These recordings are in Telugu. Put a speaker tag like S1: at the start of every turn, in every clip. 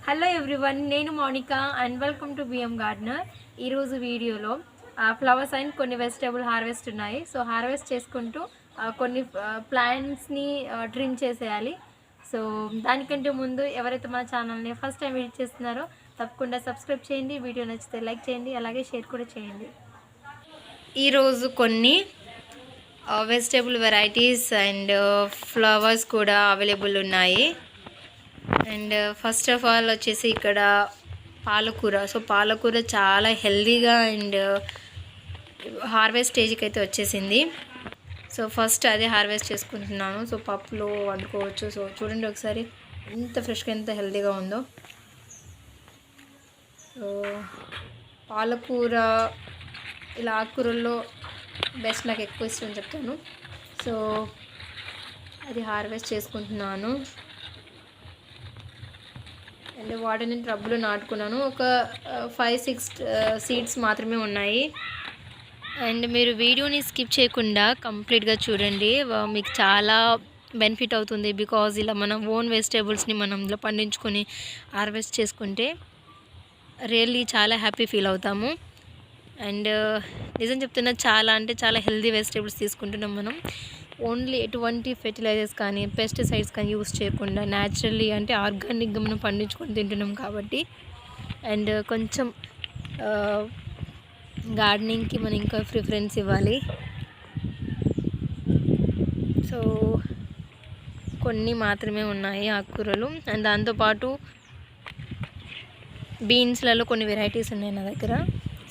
S1: హలో ఎవ్రీవన్, నేను Mounika and welcome to BM gardener. ఈరోజు వీడియోలో ఫ్లవర్స్ అండ్ కొన్ని వెజిటేబుల్ హార్వెస్ట్ ఉన్నాయి. సో హార్వెస్ట్ చేసుకుంటూ కొన్ని ప్లాంట్స్ని ట్రిమ్ చేసేయాలి. సో దానికంటే ముందు ఎవరైతే మన ఛానల్ని ఫస్ట్ టైం విజిట్ చేస్తున్నారో తప్పకుండా సబ్స్క్రైబ్ చేయండి. వీడియో నచ్చితే లైక్ చేయండి, అలాగే షేర్ కూడా చేయండి. ఈరోజు కొన్ని వెజిటేబుల్ వెరైటీస్ అండ్ ఫ్లవర్స్ కూడా అవైలబుల్ ఉన్నాయి. అండ్ ఫస్ట్ ఆఫ్ ఆల్ వచ్చేసి ఇక్కడ పాలకూర. సో పాలకూర చాలా హెల్దీగా అండ్ హార్వెస్ట్ స్టేజ్కి అయితే వచ్చేసింది. సో ఫస్ట్ అదే హార్వెస్ట్ చేసుకుంటున్నాను. సో పప్పులో వండుకోవచ్చు. సో చూడండి ఒకసారి ఎంత ఫ్రెష్గా ఎంత హెల్దీగా ఉందో. సో పాలకూర ఇలా ఆకుకూరల్లో బెస్ట్, నాకు ఎక్కువ ఇష్టం చెప్తాను. సో అది హార్వెస్ట్ చేసుకుంటున్నాను. అండ్ వాటిని ట్రబ్బులో నాటుకున్నాను. ఒక 5-6 సీడ్స్ మాత్రమే ఉన్నాయి. అండ్ మీరు వీడియోని స్కిప్ చేయకుండా కంప్లీట్గా చూడండి, మీకు చాలా బెనిఫిట్ అవుతుంది. బికాజ్ ఇలా మనం ఓన్ వెజిటేబుల్స్ని మనం ఇలా పండించుకొని హార్వెస్ట్ చేసుకుంటే రియల్లీ చాలా హ్యాపీ ఫీల్ అవుతాము. అండ్ నిజం చెప్తున్నా, చాలా అంటే చాలా హెల్దీ వెజిటేబుల్స్ తీసుకుంటున్నాం మనం. ఓన్లీ ఎటువంటి ఫెర్టిలైజర్స్ కానీ పెస్టిసైడ్స్ కానీ యూస్ చేయకుండా న్యాచురల్లీ అంటే ఆర్గానిక్గా మనం పండించుకొని తింటున్నాం కాబట్టి. అండ్ కొంచెం గార్డెనింగ్కి మనం ఇంకా ప్రిఫరెన్స్ ఇవ్వాలి. సో కొన్ని మాత్రమే ఉన్నాయి ఆకుకూరలు. అండ్ దాంతోపాటు బీన్స్లలో కొన్ని వెరైటీస్ ఉన్నాయి నా దగ్గర.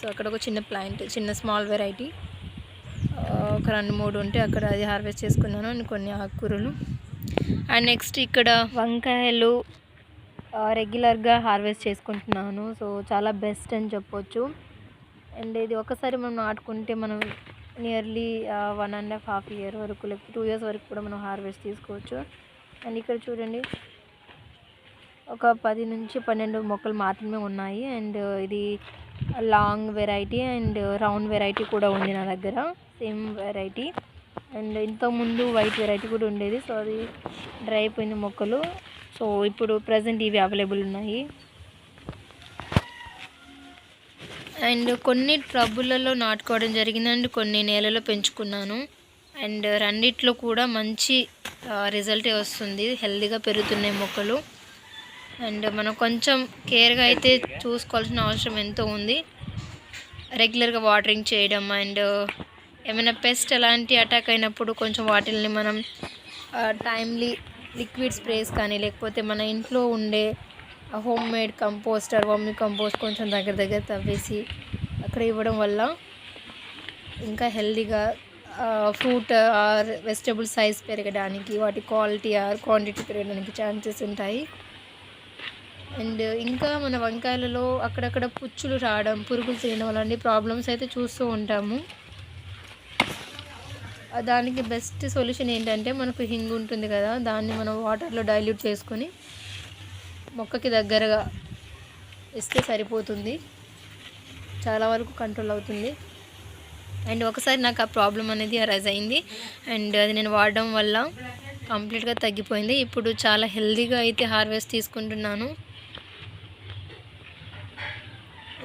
S1: సో అక్కడ ఒక చిన్న ప్లాంట్, చిన్న స్మాల్ వెరైటీ ఒక 2-3 ఉంటే అక్కడ అది హార్వెస్ట్ చేసుకున్నాను. అండ్ కొన్ని ఆకుకూరలు. అండ్ నెక్స్ట్ ఇక్కడ వంకాయలు రెగ్యులర్గా హార్వెస్ట్ చేసుకుంటున్నాను. సో చాలా బెస్ట్ అని చెప్పొచ్చు. అండ్ ఇది ఒకసారి మనం నాటుకుంటే మనం నియర్లీ 1.5 ఇయర్ వరకు, లేకపోతే 2 ఇయర్స్ వరకు కూడా మనం హార్వెస్ట్ తీసుకోవచ్చు. అండ్ ఇక్కడ చూడండి, ఒక 10 నుంచి 12 మొక్కలు మాత్రమే ఉన్నాయి. అండ్ ఇది long variety and round variety కూడా ఉంది నా దగ్గర, సేమ్ వెరైటీ. అండ్ ఇంతకుముందు వైట్ వెరైటీ కూడా ఉండేది. సో అది డ్రై అయిపోయిన మొక్కలు. సో ఇప్పుడు ప్రజెంట్ ఇవి అవైలబుల్ ఉన్నాయి. అండ్ కొన్ని ట్రబ్బులలో నాటుకోవడం జరిగింది అండ్ కొన్ని నేలలో పెంచుకున్నాను. అండ్ రెండిట్లో కూడా మంచి రిజల్టే వస్తుంది, హెల్దీగా పెరుగుతున్నాయి మొక్కలు. అండ్ మనం కొంచెం కేర్గా అయితే చూసుకోవాల్సిన అవసరం ఎంతో ఉంది. రెగ్యులర్గా వాటరింగ్ చేయడం అండ్ ఏమైనా పెస్ట్ అలాంటి అటాక్ అయినప్పుడు కొంచెం వాటిల్ని మనం టైమ్లీ లిక్విడ్ స్ప్రేస్ కానీ, లేకపోతే మన ఇంట్లో ఉండే homemade compost or vermicompost కొంచెం దగ్గర తవ్వేసి అక్కడ ఇవ్వడం వల్ల ఇంకా హెల్దీగా ఫ్రూట్ ఆర్ వెజిటబుల్ సైజ్ పెరగడానికి, వాటి క్వాలిటీ ఆర్ క్వాంటిటీ పెరగడానికి ఛాన్సెస్ ఉంటాయి. అండ్ ఇంకా మన వంకాయలలో అక్కడక్కడ పుచ్చులు రావడం, పురుగులు తినడం అలాంటి ప్రాబ్లమ్స్ అయితే చూస్తూ ఉంటాము. దానికి బెస్ట్ సొల్యూషన్ ఏంటంటే, మనకు హింగ్ ఉంటుంది కదా, దాన్ని మనం వాటర్లో డైల్యూట్ చేసుకొని మొక్కకి దగ్గరగా ఇస్తే సరిపోతుంది, చాలా వరకు కంట్రోల్ అవుతుంది. అండ్ ఒకసారి నాకు ఆ ప్రాబ్లం అనేది అరైజ్ అయింది. అండ్ అది నేను వాడడం వల్ల కంప్లీట్గా తగ్గిపోయింది. ఇప్పుడు చాలా హెల్దీగా అయితే హార్వెస్ట్ తీసుకుంటున్నాను.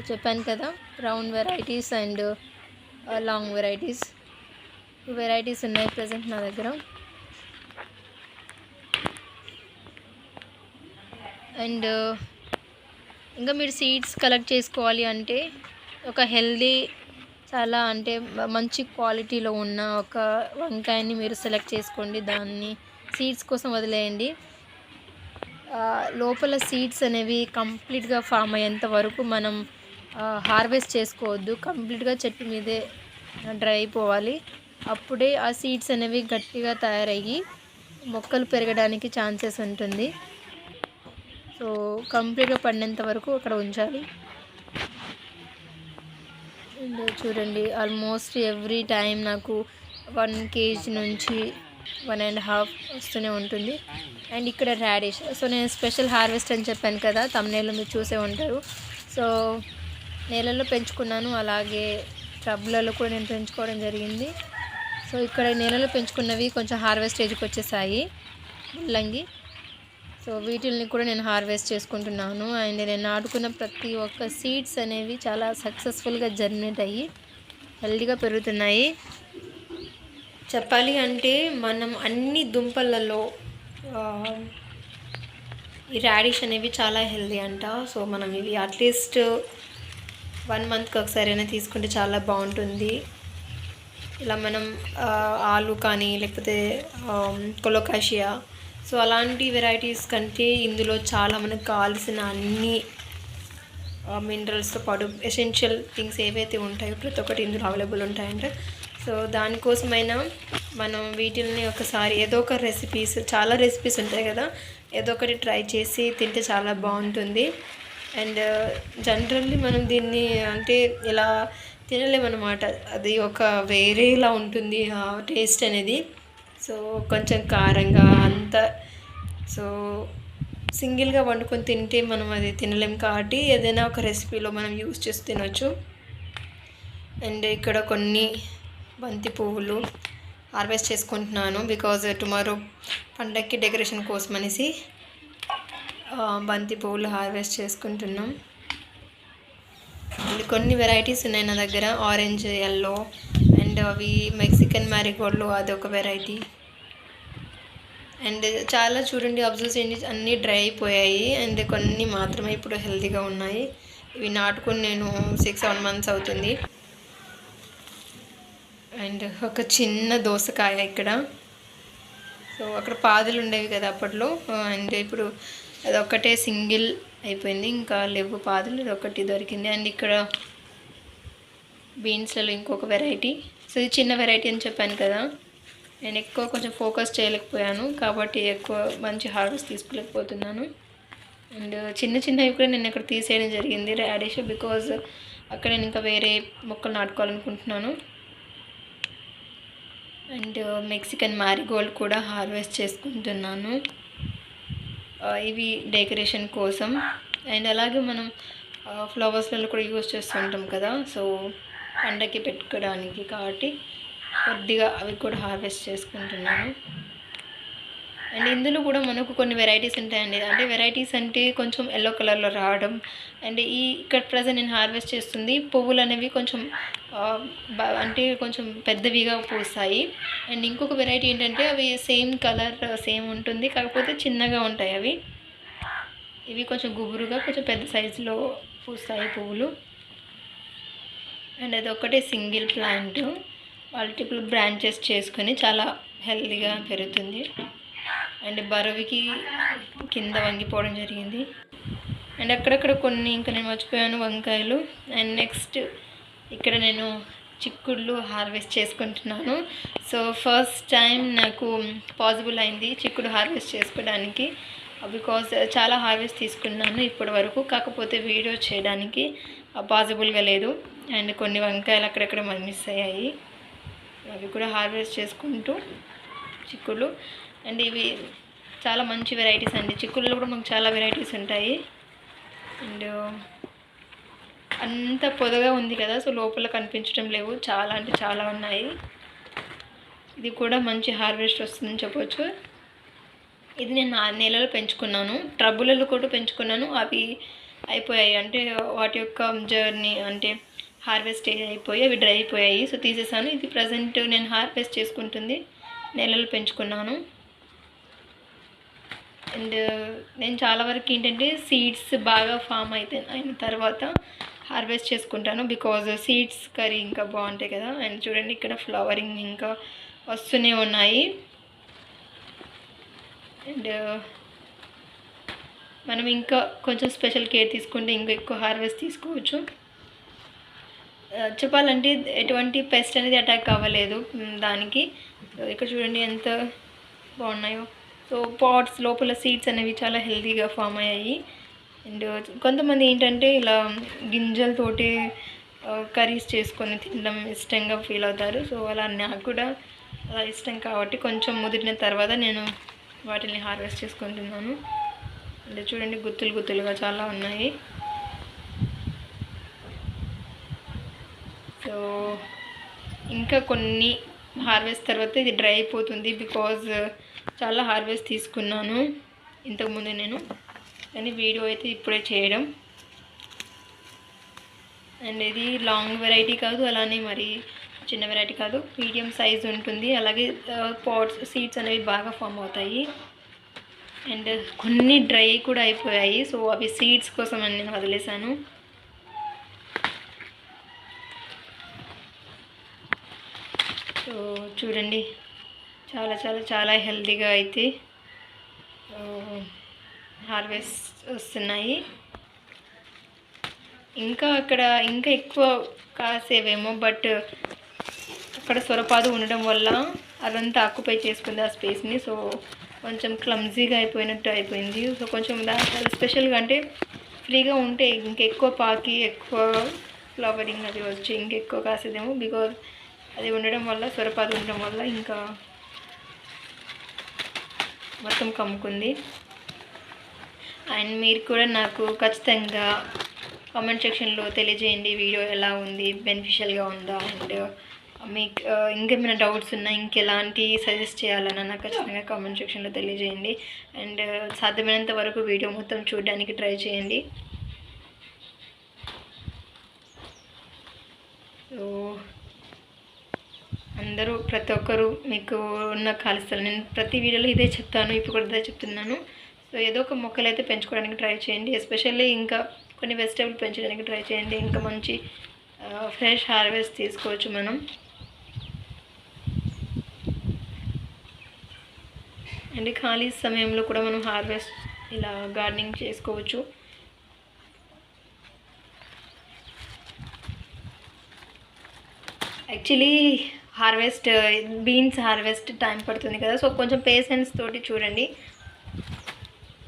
S1: చెప్పాను కదా, round varieties and long varieties, ఈ వెరైటీస్ ఉన్నాయి ప్రజెంట్ నా దగ్గర. అండ్ ఇంకా మీరు సీడ్స్ కలెక్ట్ చేసుకోవాలి అంటే ఒక హెల్దీ, చాలా అంటే మంచి క్వాలిటీలో ఉన్న ఒక వంకాయని మీరు సెలెక్ట్ చేసుకోండి. దాన్ని సీడ్స్ కోసం వదిలేయండి. లోపల సీడ్స్ అనేవి కంప్లీట్గా ఫామ్ అయ్యేంత వరకు మనం హార్వెస్ట్ చేసుకోవద్దు. కంప్లీట్గా చెట్టు మీదే డ్రై అయిపోవాలి. అప్పుడే ఆ సీడ్స్ అనేవి గట్టిగా తయారయ్యి మొక్కలు పెరగడానికి ఛాన్సెస్ ఉంటుంది. సో కంప్లీట్గా పండేంత వరకు అక్కడ ఉంచాలి. అండ్ చూడండి, ఆల్మోస్ట్ ఎవ్రీ టైం నాకు 1 kg నుంచి 1.5 వస్తూనే ఉంటుంది. అండ్ ఇక్కడ రాడిష్. సో నేను స్పెషల్ హార్వెస్ట్ అని చెప్పాను కదా, తమ్నేల్లో మీరు చూసే ఉంటారు. సో నేలలో పెంచుకున్నాను, అలాగే ట్రబ్లలో కూడా నేను పెంచుకోవడం జరిగింది. సో ఇక్కడ నేలలో పెంచుకున్నవి కొంచెం హార్వెస్ట్ స్టేజ్కి వచ్చేసాయి, ముల్లంగి. సో వీటిల్ని కూడా నేను హార్వెస్ట్ చేసుకుంటున్నాను. అండ్ నేను నాటుకున్న ప్రతి ఒక్క సీడ్స్ అనేవి చాలా సక్సెస్ఫుల్గా జర్మినేట్ అయ్యి హెల్తీగా పెరుగుతున్నాయి. చెప్పాలి అంటే మనం అన్ని దుంపలలో ఈ రాడిష్ అనేవి చాలా హెల్తీ అంట. సో మనం ఇవి అట్లీస్ట్ 1 మంత్కి ఒకసారి అయినా తీసుకుంటే చాలా బాగుంటుంది. ఇలా మనం ఆలు కానీ లేకపోతే కొలోకాషియా సో అలాంటి వెరైటీస్ కంటే ఇందులో చాలా మనకు కావాల్సిన అన్ని మినరల్స్తో పాటు ఎసెన్షియల్ థింగ్స్ ఏవైతే ఉంటాయో ప్రతి ఒక్కటి ఇందులో అవైలబుల్ ఉంటాయంట. సో దానికోసమైనా మనం వీటిని ఒకసారి ఏదో ఒక చాలా రెసిపీస్ ఉంటాయి కదా, ఏదో ఒకటి ట్రై చేసి తింటే చాలా బాగుంటుంది. అండ్ జనరల్లీ మనం దీన్ని అంటే ఇలా తినలేమన్నమాట, అది ఒక వేరేలా ఉంటుంది ఆ టేస్ట్ అనేది. సో కొంచెం కారంగా అంతా సో సింగిల్గా వండుకొని తింటే మనం అది తినలేం కాబట్టి ఏదైనా ఒక రెసిపీలో మనం యూస్ చేసి తినొచ్చు. అండ్ ఇక్కడ కొన్ని బంతి పువ్వులు హార్వెస్ట్ చేసుకుంటున్నాను బికాజ్ టుమారో పండగకి డెకరేషన్ కోసం అనేసి బంతి పువ్వులు హార్వెస్ట్ చేసుకుంటున్నాం. అండ్ కొన్ని వెరైటీస్ ఉన్నాయి నా దగ్గర, ఆరెంజ్, ఎల్లో అండ్ అవి మెక్సికన్ మ్యారీగోల్డ్లో అదొక వెరైటీ. అండ్ చాలా చూడండి, అబ్జర్వ్ చేయండి, అన్నీ డ్రై అయిపోయాయి అండ్ కొన్ని మాత్రమే ఇప్పుడు హెల్తీగా ఉన్నాయి. ఇవి నాటుకొని నేను 6-7 మంత్స్ అవుతుంది. అండ్ ఒక చిన్న దోసకాయ ఇక్కడ. సో అక్కడ పాదులు ఉండేవి కదా అప్పట్లో, అండ్ ఇప్పుడు అదొక్కటే సింగిల్ అయిపోయింది, ఇంకా లేవు పాదులు, ఇదొకటి దొరికింది. అండ్ ఇక్కడ బీన్స్లలో ఇంకొక వెరైటీ. సో ఇది చిన్న వెరైటీ అని చెప్పాను కదా, నేను ఎక్కువ కొంచెం ఫోకస్ చేయలేకపోయాను కాబట్టి ఎక్కువ మంచి హార్వెస్ట్ తీసుకోలేకపోతున్నాను. అండ్ చిన్నవి కూడా నేను ఇక్కడ తీసేయడం జరిగింది రాడిష్, బికాజ్ అక్కడ నేను ఇంకా వేరే మొక్కలు నాటుకోవాలనుకుంటున్నాను. అండ్ మెక్సికన్ మ్యారీగోల్డ్ కూడా హార్వెస్ట్ చేసుకుంటున్నాను, ఇవి డెకరేషన్ కోసం. అండ్ అలాగే మనం ఫ్లవర్స్లలో కూడా యూజ్ చేస్తుంటాం కదా, సో పండగకి పెట్టుకోవడానికి కాబట్టి కొద్దిగా అవి కూడా హార్వెస్ట్ చేసుకుంటున్నాను. అండ్ ఇందులో కూడా మనకు కొన్ని వెరైటీస్ ఉంటాయండి, అంటే వెరైటీస్ అంటే కొంచెం ఎల్లో కలర్లో రావడం. అండ్ ఇక్కడ ప్రజెంట్ నేను హార్వెస్ట్ చేస్తుంది పువ్వులు అనేవి కొంచెం అంటే కొంచెం పెద్దవిగా పూస్తాయి. అండ్ ఇంకొక వెరైటీ ఏంటంటే అవి సేమ్ కలర్ సేమ్ ఉంటుంది, కాకపోతే చిన్నగా ఉంటాయి అవి. ఇవి కొంచెం గుబురుగా కొంచెం పెద్ద సైజులో పూస్తాయి పువ్వులు. అండ్ అది ఒకటే సింగిల్ ప్లాంట్, మల్టిపుల్ బ్రాంచెస్ చేసుకొని చాలా హెల్తీగా పెరుగుతుంది. అండ్ బరువుకి కింద వంగిపోవడం జరిగింది. అండ్ అక్కడక్కడ కొన్ని ఇంకా నేను మర్చిపోయాను వంకాయలు. అండ్ నెక్స్ట్ ఇక్కడ నేను చిక్కుళ్ళు హార్వెస్ట్ చేసుకుంటున్నాను. సో ఫస్ట్ టైం నాకు పాసిబుల్ అయింది చిక్కుడు హార్వెస్ట్ చేసుకోవడానికి, బికాజ్ చాలా హార్వెస్ట్ తీసుకున్నాను ఇప్పటి వరకు, కాకపోతే వీడియో చేయడానికి పాసిబుల్గా లేదు. అండ్ కొన్ని వంకాయలు అక్కడక్కడ మిస్ అయ్యాయి, అవి కూడా హార్వెస్ట్ చేసుకుంటూ చిక్కుళ్ళు. అండ్ ఇవి చాలా మంచి వెరైటీస్ అండి, చిక్కుల్లో కూడా మనకు చాలా వెరైటీస్ ఉంటాయి. అండ్ అంత పొదగా ఉంది కదా, సో లోపల కనిపించడం లేవు, చాలా అంటే చాలా ఉన్నాయి. ఇది కూడా మంచి హార్వెస్ట్ వస్తుందని చెప్పొచ్చు. ఇది నేను 4 నెలలు పెంచుకున్నాను, ట్రబులలో కూడా పెంచుకున్నాను, అవి అయిపోయాయి, అంటే వాటి యొక్క జర్నీ అంటే హార్వెస్ట్ అయిపోయి అవి డ్రై అయిపోయాయి, సో తీసేసాను. ఇది ప్రజెంట్ నేను హార్వెస్ట్ చేసుకుంటుంది, నెలలు పెంచుకున్నాను. అండ్ నేను చాలా వరకు ఏంటంటే సీడ్స్ బాగా ఫామ్ అయిన తర్వాత హార్వెస్ట్ చేసుకుంటాను, బికాజ్ సీడ్స్ కర్రీ ఇంకా బాగుంటాయి కదా. అండ్ చూడండి ఇక్కడ ఫ్లవరింగ్ ఇంకా వస్తూనే ఉన్నాయి. అండ్ మనం ఇంకా కొంచెం స్పెషల్ కేర్ తీసుకుంటే ఇంకా ఎక్కువ హార్వెస్ట్ తీసుకోవచ్చు. చెప్పాలంటే ఎటువంటి పెస్ట్ అనేది అటాక్ అవ్వలేదు దానికి. ఇక్కడ చూడండి ఎంత బాగున్నాయో. సో పాట్స్ లోపల సీడ్స్ అనేవి చాలా హెల్తీగా ఫామ్ అయ్యాయి. అండ్ కొంతమంది ఏంటంటే ఇలా గింజలతోటి కర్రీస్ చేసుకొని తినడం ఇష్టంగా ఫీల్ అవుతారు. సో అలా నాకు కూడా అలా ఇష్టం కాబట్టి కొంచెం ముదిరిన తర్వాత నేను వాటిని హార్వెస్ట్ చేసుకుంటున్నాను. అంటే చూడండి గుత్తులుగా చాలా ఉన్నాయి. సో ఇంకా కొన్ని హార్వెస్ట్ తర్వాత ఇది డ్రై అయిపోతుంది, బికాజ్ చాలా హార్వెస్ట్ తీసుకున్నాను. ఇంతకుముందు నేను, కానీ వీడియో అయితే ఇప్పుడే చేయడం. అండ్ ఇది లాంగ్ వెరైటీ కాదు, అలానే మరి చిన్న వెరైటీ కాదు, మీడియం సైజ్ ఉంటుంది. అలాగే పాట్స్ సీడ్స్ అనేవి బాగా ఫామ్ అవుతాయి. అండ్ కొన్ని డ్రై కూడా అయిపోయాయి, సో అవి సీడ్స్ కోసం అని నేను వదిలేసాను. సో చూడండి, చాలా చాలా చాలా హెల్తీగా అయితే హార్వెస్ట్ వస్తున్నాయి. ఇంకా అక్కడ ఇంకా ఎక్కువ కాసేవేమో, బట్ అక్కడ సొరపాదు ఉండడం వల్ల అదంతా ఆక్యుపై చేసుకుంది ఆ స్పేస్ని. సో కొంచెం క్లమ్జీగా అయిపోయినట్టు అయిపోయింది. సో కొంచెం చాలా స్పెషల్గా అంటే ఫ్రీగా ఉంటే ఇంకెక్కువ పాకి ఎక్కువ ఫ్లవరింగ్ అది వచ్చి ఇంకెక్కువ కాసేదేమో. బికాజ్ అది ఉండడం వల్ల, సొరపాదు ఉండడం వల్ల ఇంకా మొత్తం కమ్ముకుంది. అండ్ మీరు కూడా నాకు ఖచ్చితంగా కామెంట్ సెక్షన్లో తెలియజేయండి వీడియో ఎలా ఉంది, బెనిఫిషియల్గా ఉందా. అండ్ మీకు ఇంకేమైనా డౌట్స్ ఉన్నా, ఇంకెలాంటి సజెస్ట్ చేయాలన్నా నాకు ఖచ్చితంగా కామెంట్ సెక్షన్లో తెలియజేయండి. అండ్ సాధ్యమైనంత వరకు వీడియో మొత్తం చూడడానికి ట్రై చేయండి. సో అందరూ ప్రతి ఒక్కరు మీకు ఉన్న ఖాళీ స్థలం, నేను ప్రతి వీడియోలో ఇదే చెప్తాను, ఇప్పుడు కూడా ఇదే చెప్తున్నాను. సో ఏదో ఒక మొక్కలు అయితే పెంచుకోవడానికి ట్రై చేయండి. ఎస్పెషల్లీ ఇంకా కొన్ని వెజిటేబుల్ పెంచడానికి ట్రై చేయండి. ఇంకా మంచి ఫ్రెష్ హార్వెస్ట్ తీసుకోవచ్చు మనం. అండ్ ఖాళీ సమయంలో కూడా మనం హార్వెస్ట్ ఇలా గార్డెనింగ్ చేసుకోవచ్చు. Actually harvest beans harvest time పడుతుంది కదా, సో కొంచెం పేషెన్స్ తోటి చూడండి.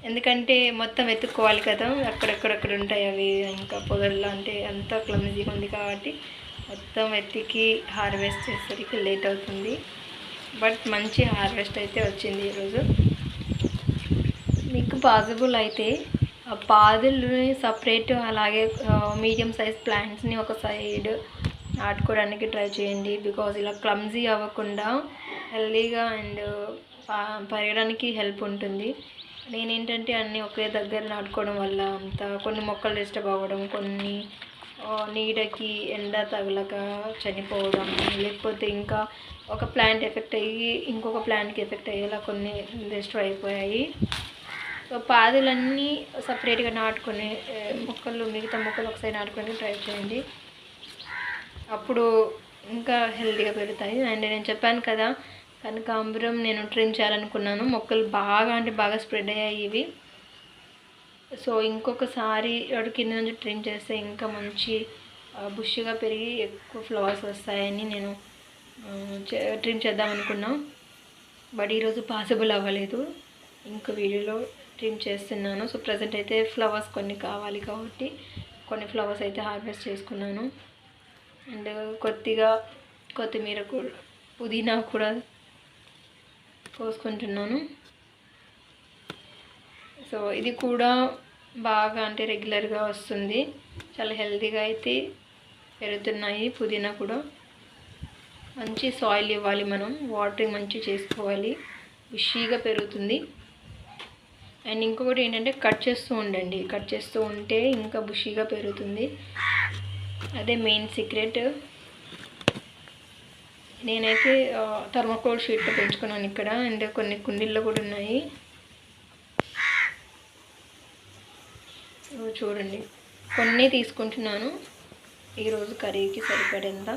S1: ఎందుకంటే మొత్తం వెతుక్కోవాలి కదా, అక్కడక్కడక్కడ ఉంటాయి అవి, ఇంకా పొదల్లో అంటే అంతా క్లమ్జీగా ఉంది కాబట్టి మొత్తం వెతికి హార్వెస్ట్ చేసేసరికి లేట్ అవుతుంది. బట్ మంచి హార్వెస్ట్ అయితే వచ్చింది ఈరోజు. మీకు పాసిబుల్ అయితే ఆ పాదుల్ని సపరేట్, అలాగే మీడియం సైజ్ ప్లాంట్స్ని ఒక సైడ్ నాటుకోవడానికి ట్రై చేయండి. బికాజ్ ఇలా క్లమ్జీ అవ్వకుండా హెల్దీగా అండ్ పెరగడానికి హెల్ప్ ఉంటుంది. నేనేంటంటే అన్నీ ఒకే దగ్గర నాటుకోవడం వల్ల అంతా కొన్ని మొక్కలు డిస్టర్బ్ అవ్వడం, కొన్ని నీడకి ఎండ తగలక చనిపోవడం, లేకపోతే ఇంకా ఒక ప్లాంట్ ఎఫెక్ట్ అయ్యి ఇంకొక ప్లాంట్కి ఎఫెక్ట్ అయ్యేలా కొన్ని డిస్ట్రాయ్ అయిపోయాయి. సో పాదులన్నీ సపరేట్గా నాటుకొని మొక్కలు, మిగతా మొక్కలు ఒకసారి నాటుకొని ట్రై చేయండి. అప్పుడు ఇంకా హెల్తీగా పెరుగుతాయి. అండ్ నేను చెప్పాను కదా, కనకాంబరం నేను ట్రిమ్ చేయాలనుకున్నాను. మొక్కలు బాగా అంటే బాగా స్ప్రెడ్ అయ్యాయి ఇవి. సో ఇంకొకసారి వాడు కింద నుంచి ట్రిమ్ చేస్తే ఇంకా మంచి బుష్గా పెరిగి ఎక్కువ ఫ్లవర్స్ వస్తాయని నేను ట్రిమ్ చేద్దాం అనుకున్నాను. బట్ ఈరోజు పాసిబుల్ అవ్వలేదు. ఇంకో వీడియోలో ట్రిమ్ చేస్తున్నాను. సో ప్రజెంట్ అయితే ఫ్లవర్స్ కొన్ని కావాలి కాబట్టి కొన్ని ఫ్లవర్స్ అయితే హార్వెస్ట్ చేసుకున్నాను. అండ్ కొద్దిగా కొత్తిమీర కూడా, పుదీనా కూడా కోసుకుంటున్నాను. సో ఇది కూడా బాగా అంటే రెగ్యులర్గా వస్తుంది, చాలా హెల్తీగా అయితే పెరుగుతున్నాయి. పుదీనా కూడా మంచి సాయిల్ ఇవ్వాలి, మనం వాటరింగ్ మంచి చేసుకోవాలి, బుషీగా పెరుగుతుంది. అండ్ ఇంకొకటి ఏంటంటే కట్ చేస్తూ ఉండండి, కట్ చేస్తూ ఉంటే ఇంకా బుషీగా పెరుగుతుంది. అదే మెయిన్ సీక్రెట్. నేనైతే థర్మోకోల్ షీట్లో పెంచుకున్నాను ఇక్కడ. అండ్ కొన్ని కుండీల్లో కూడా ఉన్నాయి. చూడండి, కొన్ని తీసుకుంటున్నాను ఈరోజు కర్రీకి సరిపడేంత.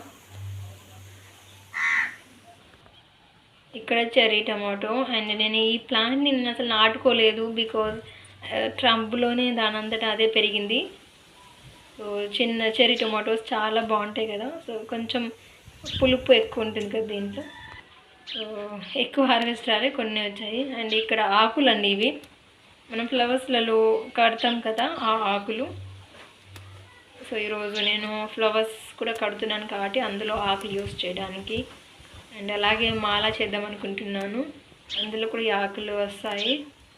S1: ఇక్కడ చెర్రీ టమాటో. అండ్ నేను ఈ ప్లాంట్ని నేను అసలు నాటుకోలేదు, బికాజ్ ట్రంప్లోనే దానంతటా అదే పెరిగింది. సో చిన్న చెర్రీ టొమాటోస్ చాలా బాగుంటాయి కదా, సో కొంచెం పులుపు ఎక్కువ ఉంటుంది కదా దీంట్లో. సో ఎక్కువ హార్వెస్ట్ రాలే, కొన్ని వచ్చాయి. అండ్ ఇక్కడ ఆకులు అండి, ఇవి మనం ఫ్లవర్స్లలో కడతాం కదా ఆ ఆకులు. సో ఈరోజు నేను ఫ్లవర్స్ కూడా కడుతున్నాను కాబట్టి అందులో ఆకులు యూస్ చేయడానికి. అండ్ అలాగే మాల చేద్దాం అనుకుంటున్నాను, అందులో కూడా ఈ ఆకులు వస్తాయి,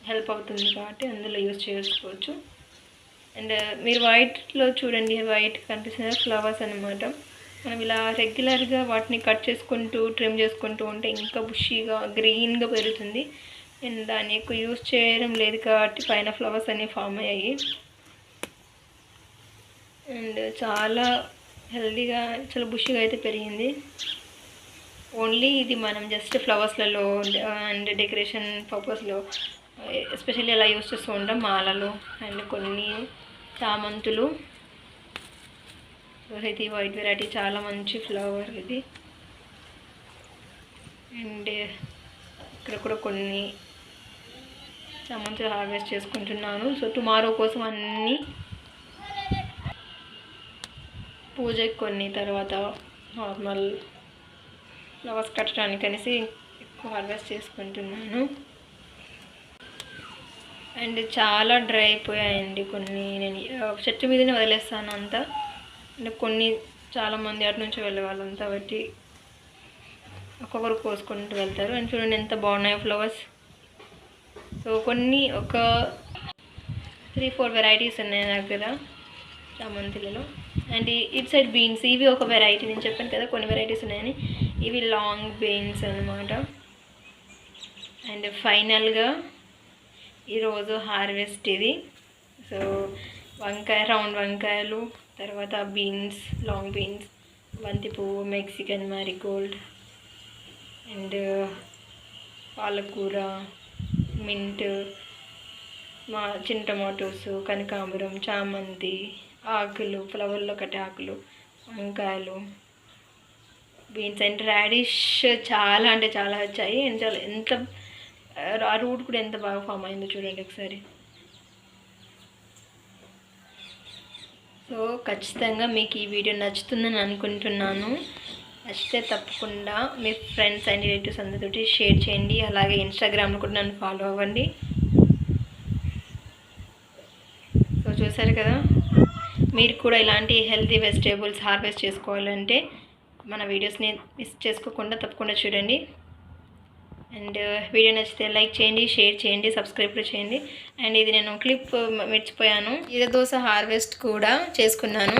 S1: హెల్ప్ అవుతుంది కాబట్టి అందులో యూస్ చేసుకోవచ్చు. అండ్ మీరు వైట్లో చూడండి, వైట్ కనిపిస్తున్న ఫ్లవర్స్ అనమాట. మనం ఇలా రెగ్యులర్గా వాటిని కట్ చేసుకుంటూ ట్రిమ్ చేసుకుంటూ ఉంటే ఇంకా బుషీగా గ్రీన్గా పెరుగుతుంది. నేను దాన్ని ఎక్కువ యూజ్ చేయడం లేదు కాబట్టి పైన ఫ్లవర్స్ అన్నీ ఫామ్ అయ్యాయి. అండ్ చాలా హెల్దీగా చాలా బుషిగా అయితే పెరిగింది. ఓన్లీ ఇది మనం జస్ట్ ఫ్లవర్స్లలో అండ్ డెకరేషన్ పర్పస్లో ఎస్పెషల్లీ అలా యూజ్ చేస్తూ ఉంటాం. మాలలు అండ్ కొన్ని చామంతులు. ఇది వైట్ వెరైటీ, చాలా మంచి ఫ్లవర్ ఇది. అండ్ ఇక్కడ కూడా కొన్ని చామంతులు హార్వెస్ట్ చేసుకుంటున్నాను. సో టుమారో కోసం అన్నీ పూజకి కొన్ని, తర్వాత నార్మల్ ఫ్లవర్స్ కట్టడానికి అనేసి ఎక్కువ హార్వెస్ట్ చేసుకుంటున్నాను. అండ్ చాలా డ్రై అయిపోయాయండి కొన్ని. నేను చెట్టు మీదనే వదిలేస్తాను అంతా. అంటే కొన్ని చాలామంది అటు నుంచి వెళ్ళే వాళ్ళంతా బట్టి ఒక్కొక్కరు కోసుకుంటూ వెళ్తారు. అండ్ చూడండి ఎంత బాగున్నాయో ఫ్లవర్స్. సో కొన్ని ఒక 3-4 వెరైటీస్ ఉన్నాయి నా దగ్గర చామంతిలలో. అండ్ ఇట్ సైడ్ బీన్స్, ఇవి ఒక వెరైటీ. నేను చెప్పాను కదా కొన్ని వెరైటీస్ ఉన్నాయని. ఇవి లాంగ్ బీన్స్ అన్నమాట. అండ్ ఫైనల్గా ఈరోజు హార్వెస్ట్ ఇది. సో వంకాయ, రౌండ్ వంకాయలు, తర్వాత బీన్స్, లాంగ్ బీన్స్, బంతి పువ్వు, మెక్సికన్ మ్యారీగోల్డ్, అండ్ పాలకూర, మింట్, చిన్న టమాటోస్, కనకాంబరం, చామంతి ఆకులు, ఫ్లవర్లో కట్టే ఆకులు, వంకాయలు, బీన్స్ అండ్ రాడిష్ చాలా అంటే చాలా వచ్చాయి. అండ్ చాలా ఎంత ఆ రూట్ కూడా ఎంత బాగా ఫామ్ అయిందో చూడండి ఒకసారి. సో ఖచ్చితంగా మీకు ఈ వీడియో నచ్చుతుందని అనుకుంటున్నాను. నచ్చితే తప్పకుండా మీ ఫ్రెండ్స్ అండ్ రిలేటివ్స్ అందరితోటి షేర్ చేయండి. అలాగే ఇన్స్టాగ్రామ్లో కూడా నన్ను ఫాలో అవ్వండి. సో చూసారు కదా, మీరు కూడా ఇలాంటి హెల్తీ వెజిటేబుల్స్ హార్వెస్ట్ చేసుకోవాలంటే మన వీడియోస్ని మిస్ చేసుకోకుండా తప్పకుండా చూడండి. అండ్ వీడియో నచ్చితే లైక్ చేయండి, షేర్ చేయండి, సబ్స్క్రైబ్ కూడా చేయండి. అండ్ ఇది నేను క్లిప్ మర్చిపోయాను, ఈర దోస హార్వెస్ట్ కూడా చేసుకున్నాను.